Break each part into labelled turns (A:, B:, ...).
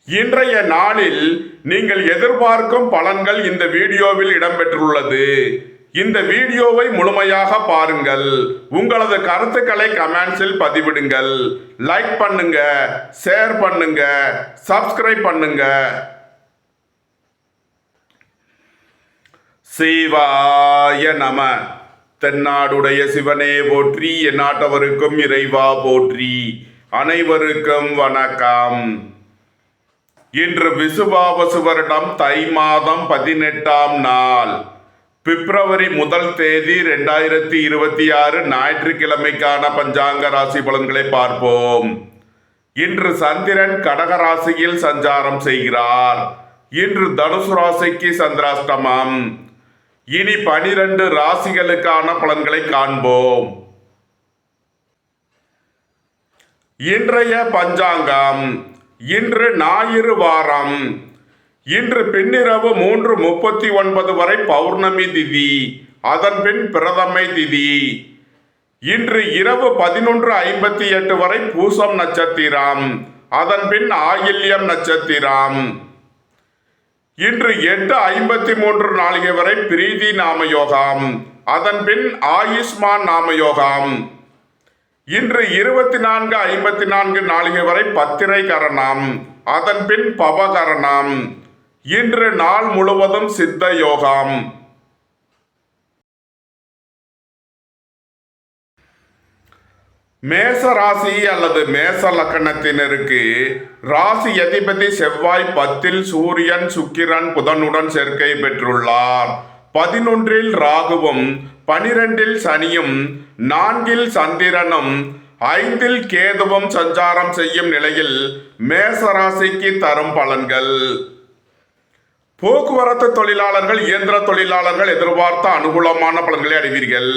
A: இன்றைய நாளில் நீங்கள் எதிர்பார்க்கும் பலன்கள் இந்த வீடியோவில் இடம்பெற்றுள்ளது. இந்த வீடியோவை முழுமையாக பாருங்கள். உங்களது கருத்துக்களை கமெண்ட்ஸில் பதிவிடுங்கள். லைக் பண்ணுங்க, ஷேர் பண்ணுங்க, சப்ஸ்கிரைப் பண்ணுங்க. சிவாய நம. தென்னாடுடைய சிவனே போற்றி, எந்நாட்டவருக்கும் இறைவா போற்றி. அனைவருக்கும் வணக்கம். இன்று விசுவாவசு வருடம் தை மாதம் 18ஆம் நாள், பிப்ரவரி 1 தேதி 2026 ஞாயிற்றுக்கிழமைக்கான பஞ்சாங்க ராசி பலன்களை பார்ப்போம். இன்று சந்திரன் கடக ராசியில் சஞ்சாரம் செய்கிறார். இன்று தனுசு ராசிக்கு சந்திராஷ்டமம். இனி 12 ராசிகளுக்கான பலன்களை காண்போம். இன்றைய பஞ்சாங்கம். இன்று ஞாயிறு வாரம். இன்று பின்னிரவு 3:39 வரை பௌர்ணமி திதி, அதன் பின் பிரதமை திதி. இன்று இரவு 11:58 வரை பூசம் நட்சத்திரம், அதன் பின் ஆயில்யம் நட்சத்திரம். இன்று 8:53 நாளிகை வரை பிரீதி நாமயோகம், அதன் பின் ஆயுஷ்மான் நாமயோகம். இன்று 24:54 நாளிகை வரை பத்திரை கரணம், அதன் பின் பவகரணம். இன்று நாள் முழுவதும் சித்த யோகம். மேச ராசி அல்லது மேச லக்கணத்தினருக்கு ராசி அதிபதி செவ்வாய் 10இல் சூரியன் சுக்கிரன் புதனுடன் சேர்க்கை பெற்றுள்ளார். 11இல் ராகுவும், 12இல் சனியும், 4இல் சந்திரனும், 5இல் கேதுவும் சஞ்சாரம் செய்யும் நிலையில் மேசராசிக்கு தரும் பலன்கள். போக்குவரத்து தொழிலாளர்கள், இயந்திர தொழிலாளர்கள் எதிர்பார்த்த அனுகூலமான பலன்களை அடைவீர்கள்.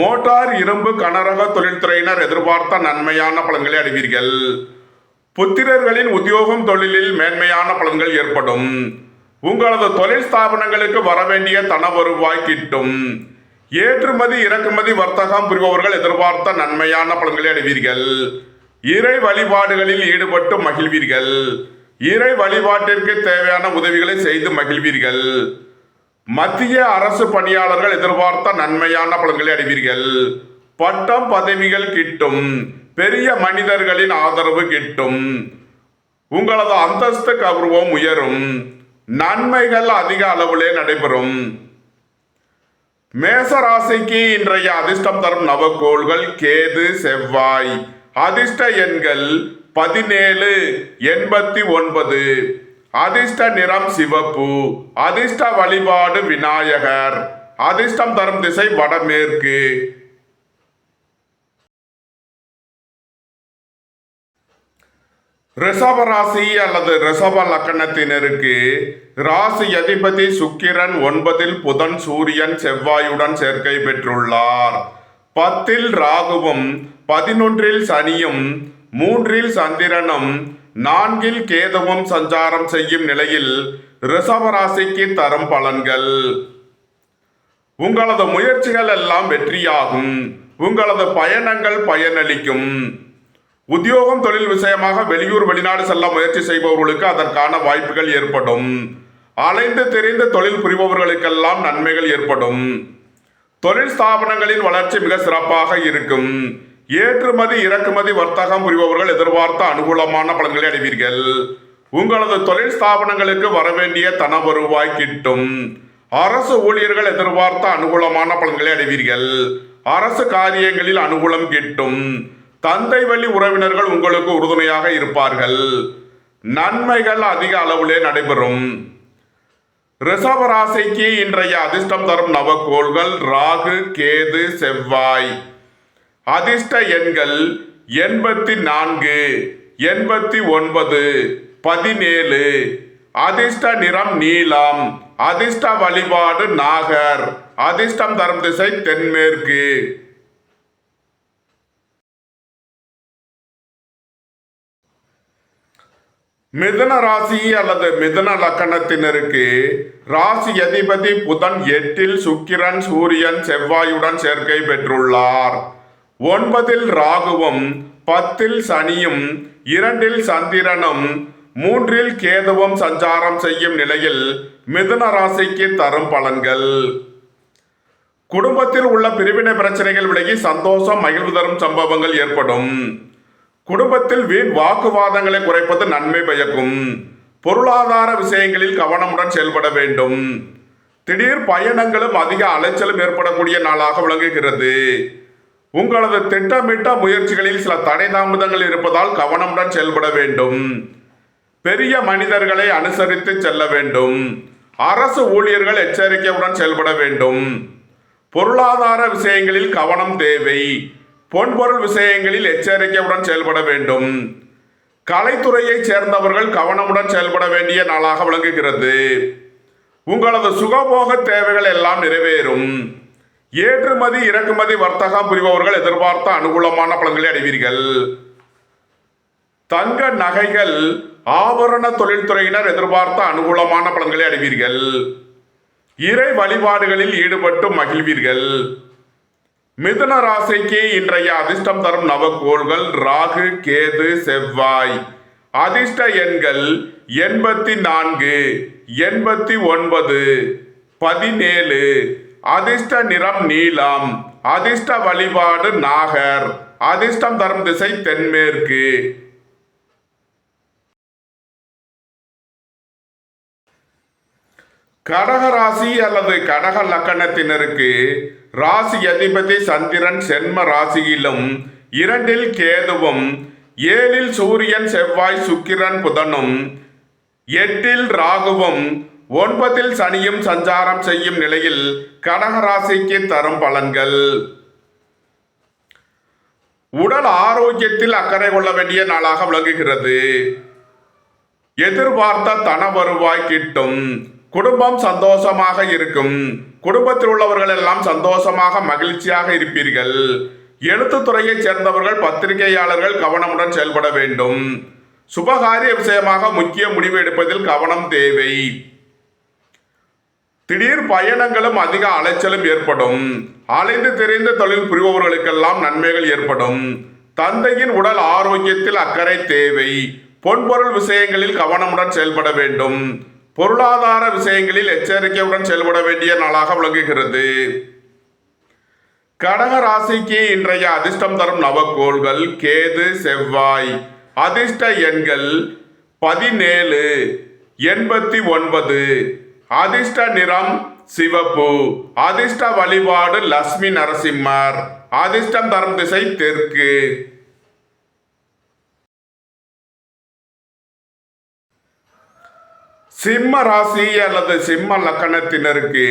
A: மோட்டார், இரும்பு, கனரக தொழில்துறையினர் எதிர்பார்த்த நன்மையான பலன்களை அடைவீர்கள். புத்திரர்களின் உத்தியோகம், தொழிலில் மேன்மையான பலன்கள் ஏற்படும். உங்களது தொழில் ஸ்தாபனங்களுக்கு வரவேண்டிய தன வருவாய் கிட்டும். ஏற்றுமதி இறக்குமதி வர்த்தகம் புரிபவர்கள் எதிர்பார்த்த நன்மையான பலன்களை அடைவீர்கள். இறை வழிபாடுகளில் ஈடுபட்டு மகிழ்வீர்கள். இறை வழிபாட்டிற்கு தேவையான உதவிகளை செய்து மகிழ்வீர்கள். மத்திய அரசு பணியாளர்கள் எதிர்பார்த்த நன்மையான பலன்களை அடைவீர்கள். பட்டம் பதவிகள் கிட்டும். பெரிய மனிதர்களின் ஆதரவு கிட்டும். உங்களது அந்தஸ்து கௌரவம் உயரும். நன்மைகள் அதிக அளவிலே நடைபெறும். மேசராசிக்கு இன்றைய அதிர்ஷ்டம் தரும் நவக்கோள்கள் கேது, செவ்வாய். அதிர்ஷ்ட எண்கள் 17, 89. அதிர்ஷ்ட நிறம் சிவப்பு. அதிர்ஷ்ட வழிபாடு விநாயகர். அதிர்ஷ்டம் தரும் திசை வடமேற்கு. ரிஷப ராசி அல்லது ரிஷப லக்கணத்தினருக்கு ராசி அதிபதி சுக்கிரன் 9இல் புதன், சூரியன், செவ்வாயுடன் சேர்க்கை பெற்றுள்ளார். 10இல் ராகுவும், 11இல் சனியும், 3இல் சந்திரனும், 4இல் கேதுவும் சஞ்சாரம் செய்யும் நிலையில் ரிஷப ராசிக்கு தரும் பலன்கள். உங்களது முயற்சிகள் எல்லாம் வெற்றியாகும். உங்களது பயணங்கள் பயனளிக்கும். உத்தியோகம், தொழில் விஷயமாக வெளியூர் வெளிநாடு செல்ல முயற்சி செய்பவர்களுக்கு அதற்கான வாய்ப்புகள் ஏற்படும். அலைந்து தெரிந்து தொழில் புரிபவர்களுக்கெல்லாம் நன்மைகள் ஏற்படும். தொழில் ஸ்தாபனங்களின் வளர்ச்சி மிக சிறப்பாக இருக்கும். ஏற்றுமதி இறக்குமதி வர்த்தகம் புரிபவர்கள் எதிர்பார்த்த அனுகூலமான பலன்களை அடைவீர்கள். உங்களது தொழில் ஸ்தாபனங்களுக்கு வரவேண்டிய தன வருவாய் கிட்டும். அரசு ஊழியர்கள் எதிர்பார்த்த அனுகூலமான பலன்களை அடைவீர்கள். அரசு காரியங்களில் அனுகூலம் கிட்டும். தந்தை வழி உறவினர்கள் உங்களுக்கு உறுதுணையாக இருப்பார்கள். நன்மைகள் அதிக அளவிலே நடைபெறும். ரிஷப ராசிக்கு இன்றைய அதிர்ஷ்டம் தரும் நவக்கோள்கள் ராகு, கேது, செவ்வாய். அதிர்ஷ்ட எண்கள் 84, 89, 17. அதிர்ஷ்ட நிறம் நீலம். அதிர்ஷ்ட வழிபாடு நாகர். அதிர்ஷ்டம் தரும் திசை தென்மேற்கு. மிதுன ராசி அல்லது மிதுன லக்கணத்தினருக்கு ராசி அதிபதி புதன் 8இல் சுக்கிரன், சூரியன், செவ்வாயுடன் சேர்க்கை பெற்றுள்ளார். 9இல் ராகுவும், 10இல் சனியும், 2இல் சந்திரனும், 3ல் கேதுவும் சஞ்சாரம் செய்யும் நிலையில் மிதுன ராசிக்கு தரும் பலன்கள். குடும்பத்தில் உள்ள பிரிவினை பிரச்சனைகள் விலகி சந்தோஷம் மகிழ்வு தரும் சம்பவங்கள் ஏற்படும். குடும்பத்தில் வீண் வாக்குவாதங்களை குறைப்பது நன்மை பயக்கும். பொருளாதார விஷயங்களில் கவனமுடன் செயல்பட வேண்டும். திடீர் பயணங்களும் அதிக அலைச்சலும் ஏற்படக்கூடிய நாளாக விளங்குகிறது. உங்களது திட்டமிட்ட முயற்சிகளில் சில தடை தாமதங்கள் இருப்பதால் கவனமுடன் செயல்பட வேண்டும். பெரிய மனிதர்களை அனுசரித்து செல்ல வேண்டும். அரசு ஊழியர்கள் எச்சரிக்கையுடன் செயல்பட வேண்டும். பொருளாதார விஷயங்களில் கவனம் தேவை. பொன்பொருள் விஷயங்களில் எச்சரிக்கையுடன் செயல்பட வேண்டும். கலைத்துறையைச் சேர்ந்தவர்கள் கவனமுடன் செயல்பட வேண்டிய நாளாக விளங்குகிறது. உங்களது சுகபோக தேவைகள் எல்லாம் நிறைவேறும். ஏற்றுமதி இறக்குமதி வர்த்தகம் புரிபவர்கள் எதிர்பார்த்த அனுகூலமான பலன்களை அடைவீர்கள். தங்க நகைகள் ஆபரண தொழில்துறையினர் எதிர்பார்த்த அனுகூலமான பலன்களை அடைவீர்கள். இறை வழிபாடுகளில் ஈடுபட்டு மகிழ்வீர்கள். மிதுன ராசிக்கு இன்றைய அதிர்ஷ்டம் தரும் நவக்கோள்கள் ராகு, கேது, செவ்வாய். அதிர்ஷ்ட எண்கள் 84, 89, 17. அதிர்ஷ்ட நிறம் நீலம். அதிர்ஷ்ட வழிபாடு நாகர். அதிர்ஷ்டம் தரும் திசை தென்மேற்கு. கடக ராசி அல்லது கடக லக்கணத்தினருக்கு ராசி அதிபதி சந்திரன் சென்ம ராசியிலும் 2ல் கேதுவும் 7ல் சூரியன் செவ்வாய் சுக்கிரன் புதனும் 8ல் ராகுவும் 9ல் சனியும் சஞ்சாரம் செய்யும் நிலையில் கடக ராசிக்கு தரும் பலன்கள். உடல் ஆரோக்கியத்தில் அக்கறை கொள்ள வேண்டிய நாளாக விளங்குகிறது. எதிர்பார்த்த தன வருவாய் கிட்டும். குடும்பம் சந்தோஷமாக இருக்கும். குடும்பத்தில் உள்ளவர்கள் எல்லாம் சந்தோஷமாக மகிழ்ச்சியாக இருப்பீர்கள். எழுத்துத்துறையைச் சேர்ந்தவர்கள் பத்திரிகையாளர்கள் கவனமுடன் செயல்பட வேண்டும். சுபகாரிய விஷயமாக முக்கிய முடிவு எடுப்பதில் கவனம் தேவை. திடீர் பயணங்களும் அதிக அலைச்சலும் ஏற்படும். அலைந்து திரிந்து தொழில் புரிபவர்களுக்கெல்லாம் நன்மைகள் ஏற்படும். தந்தையின் உடல் ஆரோக்கியத்தில் அக்கறை தேவை. பொன்பொருள் விஷயங்களில் கவனமுடன் செயல்பட வேண்டும். பொருளாதார விஷயங்களில் எச்சரிக்கையுடன் செயல்பட வேண்டிய நாளாக விளங்குகிறது. கடக ராசிக்கு இன்றைய அதிர்ஷ்டம் தரும் நவக்கோள்கள் கேது, செவ்வாய். அதிர்ஷ்ட எண்கள் 17, 89. அதிர்ஷ்ட நிறம் சிவப்பு. அதிர்ஷ்ட வழிபாடு லட்சுமி நரசிம்மர். அதிர்ஷ்டம் தரும் திசை தெற்கு. சிம்ம ராசி அல்லது சிம்ம லக்கணத்தினருக்கு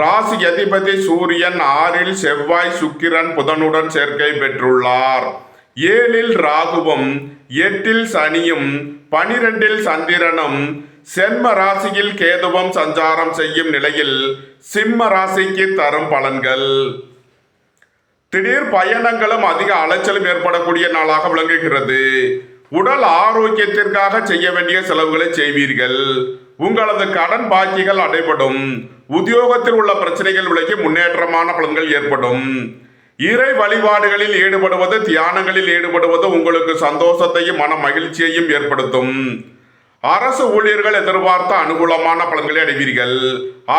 A: ராசி அதிபதி சூரியன் 6ல் செவ்வாய் சுக்கிரன் புதனுடன் சேர்க்கை பெற்றுள்ளார். 7ல் ராகுவும் 8ல் சனியும் 12ல் சந்திரனும் சென்ம ராசியில் கேதுவும் சஞ்சாரம் செய்யும் நிலையில் சிம்ம ராசிக்கு தரும் பலன்கள். திடீர் பயணங்களும் அதிக அலைச்சலும் ஏற்படக்கூடிய நாளாக விளங்குகிறது. உடல் ஆரோக்கியத்திற்காக செய்ய வேண்டிய செலவுகளை செய்வீர்கள். உங்களது கடன் பாக்கிகள் அடைபடும். உத்தியோகத்தில் உள்ள பிரச்சனைகள் விலகி முன்னேற்றமான பலன்கள் ஏற்படும். இறை வழிபாடுகளில் ஈடுபடுவது, தியானங்களில் ஈடுபடுவது உங்களுக்கு சந்தோஷத்தையும் மன மகிழ்ச்சியையும் ஏற்படுத்தும். அரசு ஊழியர்கள் எதிர்பார்த்த அனுகூலமான பலன்களை அடைவீர்கள்.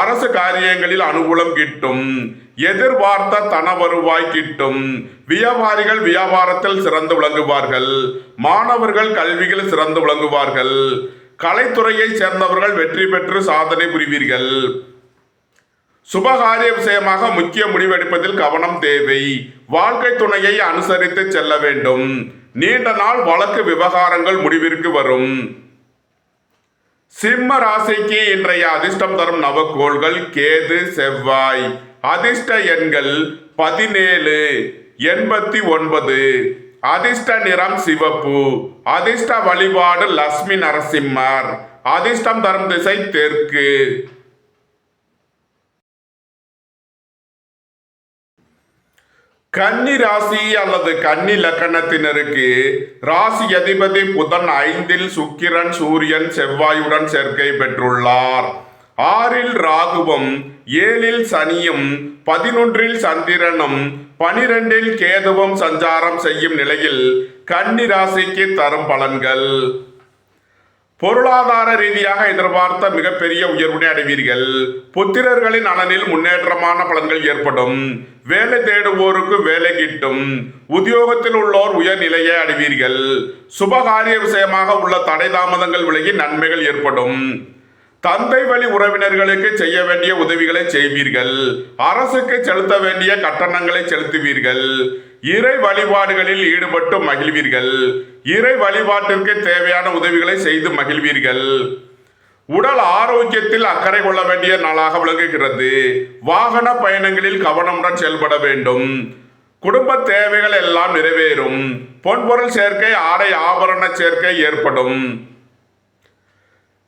A: அரசு காரியங்களில் அனுகூலம் கிட்டும். எதிர்பார்த்த தன வருவாய் கிட்டும். வியாபாரிகள் வியாபாரத்தில் சிறந்து விளங்குவார்கள். மாணவர்கள் கல்வியில் சிறந்து விளங்குவார்கள். கலைத்துறையை சேர்ந்தவர்கள் வெற்றி பெற்று சாதனை புரிவீர்கள். சுபகாரிய விஷயமாக முக்கிய முடிவெடுப்பதில் கவனம் தேவை. வாழ்க்கை துணையை அனுசரித்து செல்ல வேண்டும். நீண்ட நாள் வழக்கு விவகாரங்கள் முடிவிற்கு வரும். சிம்ம ராசிக்கு இன்றைய அதிர்ஷ்டம் தரும் நவக்கோள்கள் கேது, செவ்வாய். அதிர்ஷ்ட எண்கள் 17, 89. அதிர்ஷ்ட நிறம் சிவப்பு. அதிர்ஷ்ட வழிபாடு லட்சுமி நரசிம்மர். அதிர்ஷ்டம் தரும் திசை தெற்கு. கன்னி ராசி அல்லது கன்னி லக்கணத்தினருக்கு ராசி அதிபதி புதன் 5ல் சுக்கிரன் சூரியன் செவ்வாயுடன் சேர்க்கை பெற்றுள்ளார். 6ல் ராகுவும் 7ல் சனியும் 11ல் சந்திரனும் 12ல் கேதுவும் சஞ்சாரம் செய்யும் நிலையில் கன்னி ராசிக்கு தரும் பலன்கள். பொருளாதார ரீதியாக எதிர்பார்த்த மிகப்பெரிய உயர்வினை அடைவீர்கள். புத்திரர்களின் நலனில் முன்னேற்றமான பலன்கள் ஏற்படும். வேலை தேடுவோருக்கு வேலை கிட்டும். உத்தியோகத்தில் உள்ளோர் உயர்நிலையை அடைவீர்கள். சுபகாரிய விஷயமாக உள்ள தடை தாமதங்கள் விலகி நன்மைகள் ஏற்படும். தந்தை வழி உறவினர்களுக்கு செய்ய வேண்டிய உதவிகளை செய்வீர்கள். அரசுக்கு செலுத்த வேண்டிய கட்டணங்களை செலுத்துவீர்கள். இறை வழிபாடுகளில் ஈடுபட்டு மகிழ்வீர்கள். இறை வழிபாட்டிற்கு தேவையான உதவிகளை செய்து மகிழ்வீர்கள். உடல் ஆரோக்கியத்தில் அக்கறை கொள்ள வேண்டிய நாளாக விளங்குகிறது. வாகன பயணங்களில் கவனமுடன் செயல்பட வேண்டும். குடும்ப தேவைகள் எல்லாம் நிறைவேறும். பொன்பொருள் சேர்க்கை, ஆடை ஆபரண சேர்க்கை ஏற்படும்.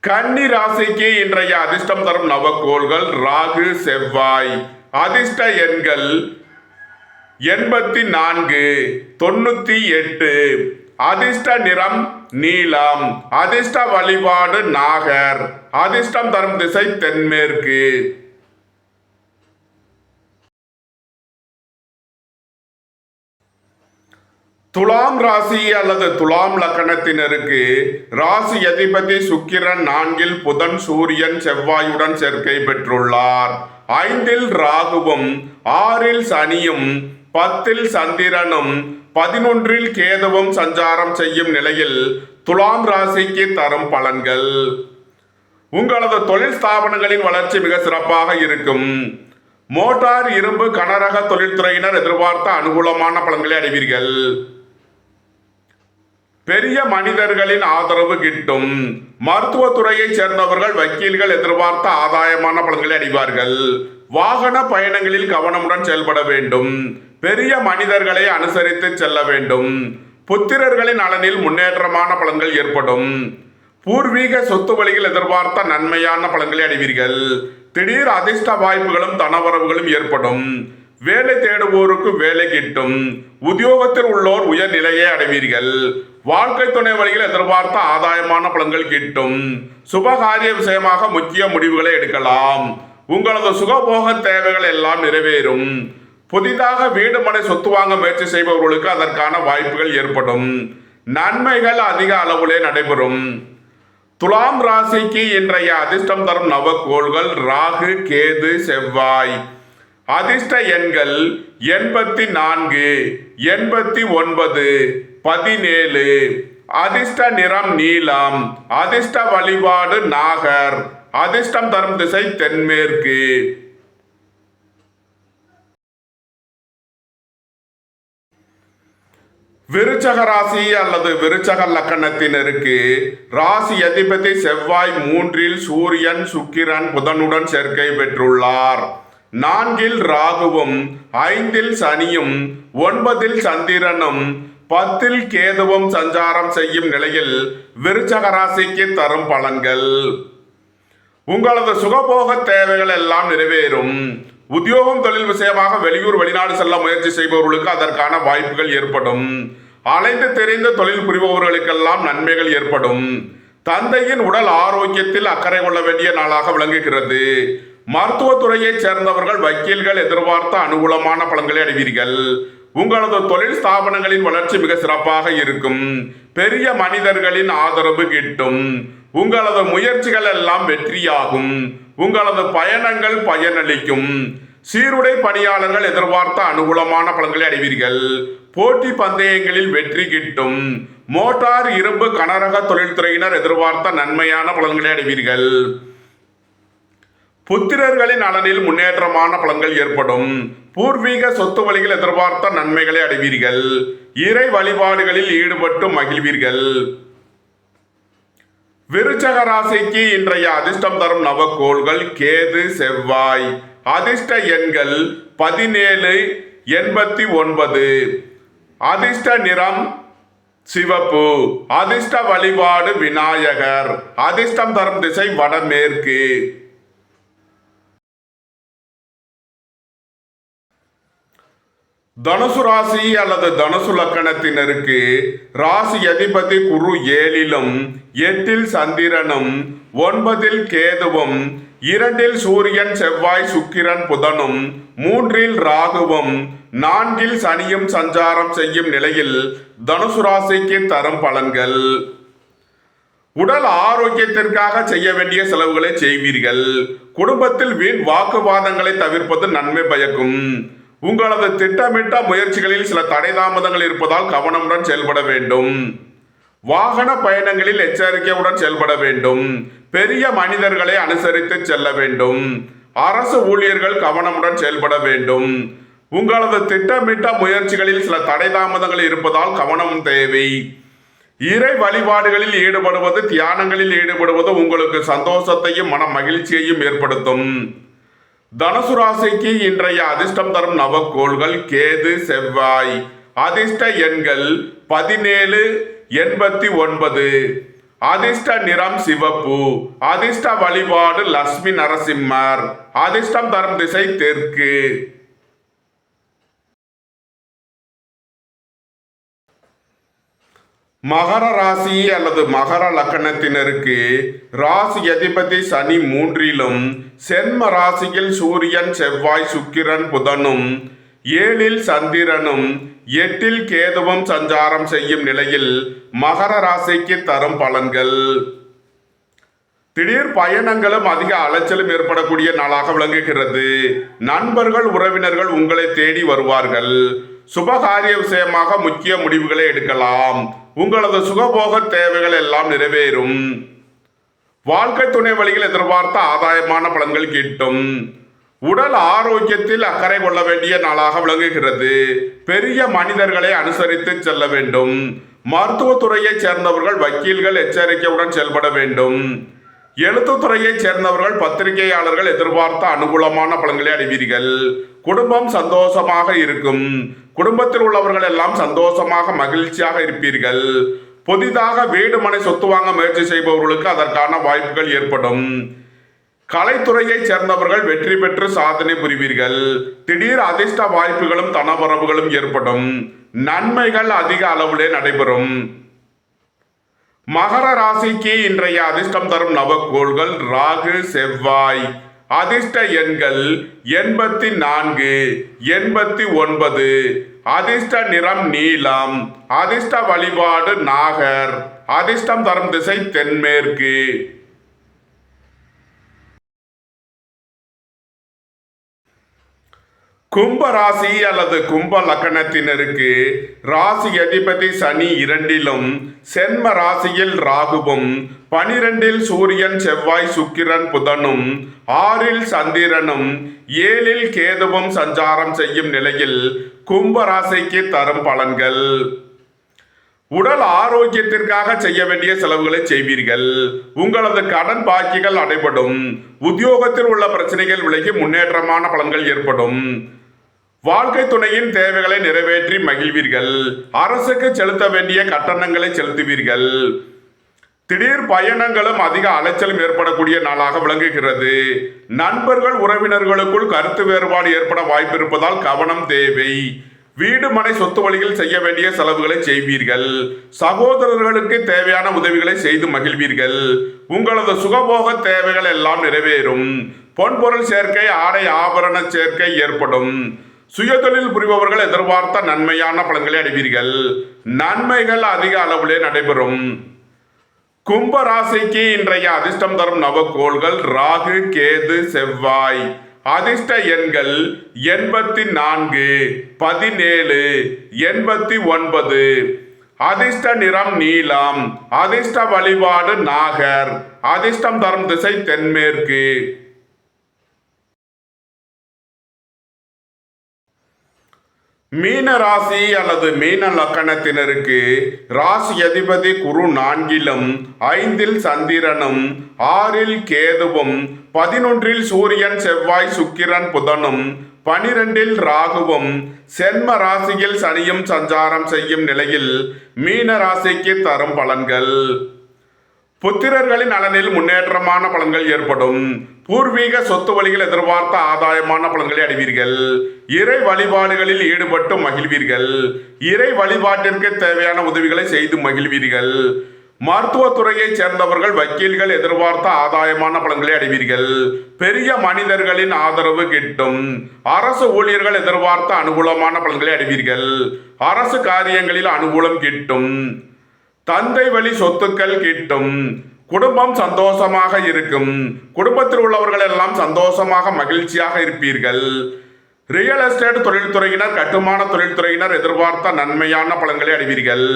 A: கன்னி ராசிக்கு இன்றைய அதிர்ஷ்டம் தரும் நவக்கோள்கள் ராகு, செவ்வாய். அதிர்ஷ்ட எண்கள் 84, 98. அதிர்ஷ்ட நிறம் நீலம். அதிர்ஷ்ட வழிபாடு நாகர். அதிர்ஷ்டம் தரும் திசை தென்மேற்கு. துலாம் ராசி அல்லது துலாம் லக்கணத்தினருக்கு ராசி அதிபதி சுக்கிரன் 4 புதன், சூரியன், செவ்வாயுடன் சேர்க்கை பெற்றுள்ளார். 5 ராகுவும், 6 சனியும், 10 சந்திரனும், 11 கேதுவும் சஞ்சாரம் செய்யும் நிலையில் துலாம் ராசிக்கு தரும் பலன்கள். உங்களது தொழில் ஸ்தாபனங்களின் வளர்ச்சி மிக சிறப்பாக இருக்கும். மோட்டார், இரும்பு, கனரக தொழில்துறையினர் எதிர்பார்த்த அனுகூலமான பலன்களை அடைவீர்கள். பெரிய மனிதர்களின் ஆதரவு கிட்டும். மருத்துவத்துறையைச் சேர்ந்தவர்கள், வக்கீல்கள் எதிர்பார்த்த ஆதாயமான பலன்களை அடைவார்கள். வாகன பயணங்களில் கவனமுடன் செயல்பட வேண்டும். பெரிய மனிதர்களை அனுசரித்து செல்ல வேண்டும். புத்திரர்களின் நலனில் முன்னேற்றமான பலன்கள் ஏற்படும். பூர்வீக சொத்து வழியில் எதிர்பார்த்த நன்மையான பலன்களை அடைவீர்கள். திடீர் அதிர்ஷ்ட வாய்ப்புகளும் தனவரவுகளும் ஏற்படும். வேலை தேடுவோருக்கு வேலை கிட்டும். உத்தியோகத்தில் உள்ளோர் உயர்நிலையை அடைவீர்கள். வாழ்க்கை துணை வழியில் எதிர்பார்த்த ஆதாயமான பலன்கள் கிட்டும். சுபகாரிய விஷயமாக முக்கிய முடிவுகளை எடுக்கலாம். உங்களது சுகபோக தேவைகள் எல்லாம் நிறைவேறும். புதிதாக வீடு மனை சொத்து வாங்க முயற்சி செய்பவர்களுக்கு அதற்கான வாய்ப்புகள் ஏற்படும். நன்மைகள் அதிக அளவிலே நடைபெறும். துலாம் ராசிக்கு இன்றைய அதிர்ஷ்டம் தரும் நவக்கோள்கள் ராகு, கேது, செவ்வாய். அதிர்ஷ்ட எண்கள் 84, 89, 17. அதிர்ஷ்ட நிறம் நீலம். அதிர்ஷ்ட வழிபாடு நாகர். அதிர்ஷ்டம் தரும் திசை தென்மேற்கு. விருச்சக ராசி அல்லது விருச்சக லக்கணத்தினருக்கு ராசி அதிபதி செவ்வாய் 3, சூரியன், சுக்கிரன், புதனுடன் சேர்க்கை பெற்றுள்ளார். 4 ராகுவும், 5 சனியும், 9 சந்திரனும், 10 கேதுவும் சஞ்சாரம் செய்யும் நிலையில் விருச்சக ராசிக்கு தரும் பலன்கள். உங்களது சுகபோக தேவைகள் எல்லாம் நிறைவேறும். உத்தியோகம், தொழில் விஷயமாக வெளியூர், வெளிநாடு செல்ல முயற்சி செய்பவர்களுக்கு அதற்கான வாய்ப்புகள் ஏற்படும். அலைந்து தெரிந்த தொழில் புரிபவர்களுக்கெல்லாம் நன்மைகள் ஏற்படும். தந்தையின் உடல் ஆரோக்கியத்தில் அக்கறை கொள்ள வேண்டிய நாளாக விளங்குகிறது. மருத்துவத்துறையைச் சேர்ந்தவர்கள், வக்கீல்கள் எதிர்பார்த்த அனுகூலமான பலன்களை அடைவீர்கள். உங்களது தொழில் ஸ்தாபனங்களின் வளர்ச்சி மிக சிறப்பாக இருக்கும். பெரிய மனிதர்களின் ஆதரவு கிட்டும். உங்களது முயற்சிகள் எல்லாம் வெற்றியாகும். உங்களது பயணங்கள் பயனளிக்கும். சீருடை பணியாளர்கள் எதிர்பார்த்த அனுகூலமான பலன்களை அடைவீர்கள். போட்டி பந்தயங்களில் வெற்றி கிட்டும். மோட்டார், இரும்பு, கனரக தொழில்துறையினர் எதிர்பார்த்த நன்மையான பலன்களை அடைவீர்கள். புத்திரர்களின் நலனில் முன்னேற்றமான பலன்கள் ஏற்படும். பூர்வீக சொத்து வழியில் எதிர்பார்த்த நன்மைகளை அடைவீர்கள். இறை வழிபாடுகளில் ஈடுபட்டு மகிழ்வீர்கள். விருச்சக ராசிக்கு இன்றைய அதிர்ஷ்டம் தரும் நவக்கோள்கள் கேது, செவ்வாய். அதிர்ஷ்ட எண்கள் 17, 89. அதிர்ஷ்ட நிறம் சிவப்பு. அதிர்ஷ்ட வழிபாடு விநாயகர். அதிர்ஷ்டம் தரும் திசை வடமேற்கு. தனுசு ராசி அல்லது தனுசு லக்கணத்தினருக்கு ராசி அதிபதி குரு 7லும், 8 சந்திரனும், 9 கேதுவும், 2 சூரியன், செவ்வாய், சுக்கிரன், புதனும், 3 ராகுவும், 4 சனியும் சஞ்சாரம் செய்யும் நிலையில் தனுசு ராசிக்கு தரும் பலன்கள். உடல் ஆரோக்கியத்திற்காக செய்ய வேண்டிய செலவுகளை செய்வீர்கள். குடும்பத்தில் வீண் வாக்குவாதங்களை தவிர்ப்பது நன்மை பயக்கும். உங்களது திட்டமிட்ட முயற்சிகளில் சில தடை தாமதங்கள் இருப்பதால் கவனமுடன் செயல்பட வேண்டும். வாகன பயணங்களில் எச்சரிக்கையுடன் செயல்பட வேண்டும். பெரிய மனிதர்களை அனுசரித்து செல்ல வேண்டும். அரசு ஊழியர்கள் கவனமுடன் செயல்பட வேண்டும். உங்களது திட்டமிட்ட முயற்சிகளில் சில தடை தாமதங்கள் இருப்பதால் கவனம் தேவை. இறை வழிபாடுகளில் ஈடுபடுவது, தியானங்களில் ஈடுபடுவது உங்களுக்கு சந்தோஷத்தையும் மன மகிழ்ச்சியையும் ஏற்படுத்தும். தனுசு ராசிக்கு இன்றைய அதிர்ஷ்டம் தரும் நவக்கோள்கள் கேது, செவ்வாய். அதிர்ஷ்ட எண்கள் 17, 89. அதிர்ஷ்ட நிறம் சிவப்பு. அதிர்ஷ்ட வழிபாடு லட்சுமி நரசிம்மர். அதிர்ஷ்டம் தரும் திசை தெற்கு. மகர ராசி அல்லது மகர லக்கணத்தினருக்கு ராசி அதிபதி சனி 3லும், சென்ம ராசியில் சூரியன், செவ்வாய், சுக்கிரன், புதனும், 7ல் சந்திரனும், 8ல் கேதுவும் சஞ்சாரம் செய்யும் நிலையில் மகர ராசிக்கு தரும் பலன்கள். திடீர் பயணங்களும் அதிக அலைச்சலும் ஏற்படக்கூடிய நாளாக விளங்குகிறது. நண்பர்கள், உறவினர்கள் உங்களை தேடி வருவார்கள். சுபகாரிய விஷயமாக முக்கிய முடிவுகளை எடுக்கலாம். உங்களது சுகபோக தேவைகள் எல்லாம் நிறைவேறும். வாழ்க்கை துணை வழியில் எதிர்பார்த்த ஆதாயமான பலன்கள் கிட்டும். உடல் ஆரோக்கியத்தில் அக்கறை கொள்ள வேண்டிய நாளாக விளங்குகிறது. பெரிய மனிதர்களை அனுசரித்து செல்ல வேண்டும். மருத்துவத்துறையைச் சேர்ந்தவர்கள், வக்கீல்கள் எச்சரிக்கையுடன் செயல்பட வேண்டும். எழுத்துத்துறையைச் சேர்ந்தவர்கள், பத்திரிகையாளர்கள் எதிர்பார்த்த அனுகூலமான பலன்களை அடைவீர்கள். குடும்பம் சந்தோஷமாக இருக்கும். குடும்பத்தில் உள்ளவர்கள் எல்லாம் சந்தோஷமாக மகிழ்ச்சியாக இருப்பீர்கள். புதிதாக வீடு மனை சொத்து வாங்க முயற்சி செய்பவர்களுக்கு அதற்கான வாய்ப்புகள் ஏற்படும். கலைத்துறையைச் சேர்ந்தவர்கள் வெற்றி பெற்று சாதனை புரிவீர்கள். திடீர் அதிர்ஷ்ட வாய்ப்புகளும் தனவரவுகளும் ஏற்படும். நன்மைகள் அதிக அளவிலே நடைபெறும். மகர ராசிக்கு இன்றைய அதிர்ஷ்டம் தரும் நவக்கோள்கள் ராகு, செவ்வாய். அதிர்ஷ்ட எண்கள் 84, 89. அதிர்ஷ்ட நிறம் நீலம். அதிர்ஷ்ட வழிபாடு நாகர். அதிர்ஷ்டம் தரும் திசை தென்மேற்கு. கும்ப ராசி அல்லது கும்ப லக்கணத்தினருக்கு ராசி அதிபதி சனி 2லும், சென்ம ராசியில் ராகுவும், 12ல் சூரியன், செவ்வாய், சுக்கிரன், புதனும், 6ல் சந்திரனும், 7ல் கேதுவும் சஞ்சாரம் செய்யும் நிலையில் கும்ப ராசிக்கு தரும் பலன்கள். உடல் ஆரோக்கியத்திற்காக செய்ய வேண்டிய செலவுகளை செய்வீர்கள். உங்களது கடன் பாக்கிகள் அடைபடும். உத்தியோகத்தில் உள்ள பிரச்சனைகள் விலகி முன்னேற்றமான பலன்கள் ஏற்படும். வாழ்க்கை துணையின் தேவைகளை நிறைவேற்றி மகிழ்வீர்கள். அரசுக்கு செலுத்த வேண்டிய கட்டணங்களை செலுத்துவீர்கள். திடீர் பயணங்களும் அதிக அலைச்சலும் ஏற்படக்கூடிய நாளாக விளங்குகிறது. நண்பர்கள், உறவினர்களுக்குள் கருத்து வேறுபாடு ஏற்பட வாய்ப்பு இருப்பதால் கவனம் தேவை. வீடு மனை சொத்து வழியில் செய்ய வேண்டிய செலவுகளை செய்வீர்கள். சகோதரர்களுக்கு தேவையான உதவிகளை செய்து மகிழ்வீர்கள். உங்களது சுகபோக தேவைகள் எல்லாம் நிறைவேறும். பொன்பொருள் சேர்க்கை, ஆடை ஆபரண சேர்க்கை ஏற்படும். சுயதொழில் புரிபவர்கள் எதிர்பார்த்த நன்மையான பலன்களை அடைவீர்கள். நன்மைகள் அதிக அளவிலே நடைபெறும். கும்ப ராசிக்கு இன்றைய அதிர்ஷ்டம் தரும் நவக்கோள்கள் ராகு, கேது, செவ்வாய். அதிர்ஷ்ட எண்கள் 84, 17, 89. அதிர்ஷ்ட நிறம் நீலம். அதிர்ஷ்ட வழிபாடு நாகர். அதிர்ஷ்டம் தரும் திசை தென்மேற்கு. மீன ராசி அல்லது மீன லக்கணத்தினருக்கு ராசி அதிபதி குரு 4லும், 5ல் சந்திரனும், 6ல் கேதுவும், 11ல் சூரியன், செவ்வாய், சுக்கிரன், புதனும், 12ல் ராகுவும், சென்ம ராசியில் சனியும் சஞ்சாரம் செய்யும் நிலையில் மீன ராசிக்கு தரும் பலன்கள். புத்திரர்களின் நலனில் முன்னேற்றமான பலன்கள் ஏற்படும். பூர்வீக சொத்து வழியில் எதிர்பார்த்த ஆதாயமான பலன்களை அடைவீர்கள். இறை வழிபாடுகளில் ஈடுபட்டு மகிழ்வீர்கள். இறை வழிபாட்டிற்கு தேவையான உதவிகளை செய்து மகிழ்வீர்கள். மருத்துவத்துறையைச் சேர்ந்தவர்கள், வக்கீல்கள் எதிர்பார்த்த ஆதாயமான பலன்களை அடைவீர்கள். பெரிய மனிதர்களின் ஆதரவு கிட்டும். அரசு ஊழியர்கள் எதிர்பார்த்த அனுகூலமான பலன்களை அடைவீர்கள். அரசு காரியங்களில் அனுகூலம் கிட்டும். தந்தை வழி சொத்துக்கள் கிட்டும். குடும்பம் சந்தோஷமாக இருக்கும். குடும்பத்தில் உள்ளவர்கள் எல்லாம் சந்தோஷமாக மகிழ்ச்சியாக இருப்பீர்கள். ரியல் எஸ்டேட் தொழில்துறையினர், கட்டுமான தொழில்துறையினர் எதிர்பார்த்த நன்மையான பலன்களை அடைவீர்கள்.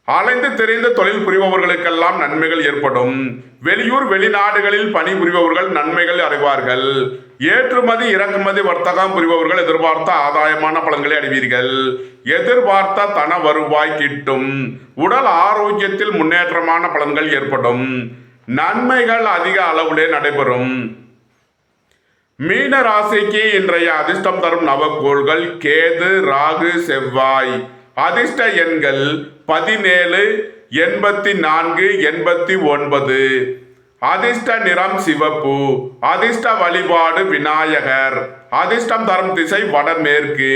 A: அலைந்து தெரிந்து தொழில் புரிபவர்களுக்கெல்லாம் நன்மைகள் ஏற்படும். வெளியூர் வெளிநாடுகளில் பணிபுரிபவர்கள் நன்மைகள் அடைவார்கள். ஏற்றுமதி இறக்குமதி வர்த்தகம் புரிபவர்கள் எதிர்பார்த்த ஆதாயமான பலன்களை அடைவீர்கள். எதிர்பார்த்த தன வருவாய் கிட்டும். உடல் ஆரோக்கியத்தில் முன்னேற்றமான பலன்கள் ஏற்படும். நன்மைகள் அதிக அளவிலே நடைபெறும். மீன ராசிக்கு இன்றைய அதிர்ஷ்டம் தரும் நவக்கோள்கள் கேது, ராகு, செவ்வாய். அதிர்ஷ்ட எண்கள் 17, 84, 89. அதிர்ஷ்ட நிறம் சிவப்பு. அதிர்ஷ்ட வழிபாடு விநாயகர். அதிர்ஷ்டம் தரும் திசை வடமேற்கு.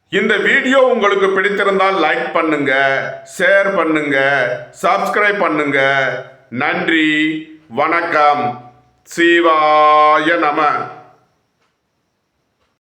A: இந்த வீடியோ உங்களுக்கு பிடித்திருந்தால் லைக் பண்ணுங்க, ஷேர் பண்ணுங்க, சப்ஸ்கிரைப் பண்ணுங்க. நன்றி, வணக்கம். சிவாய நம.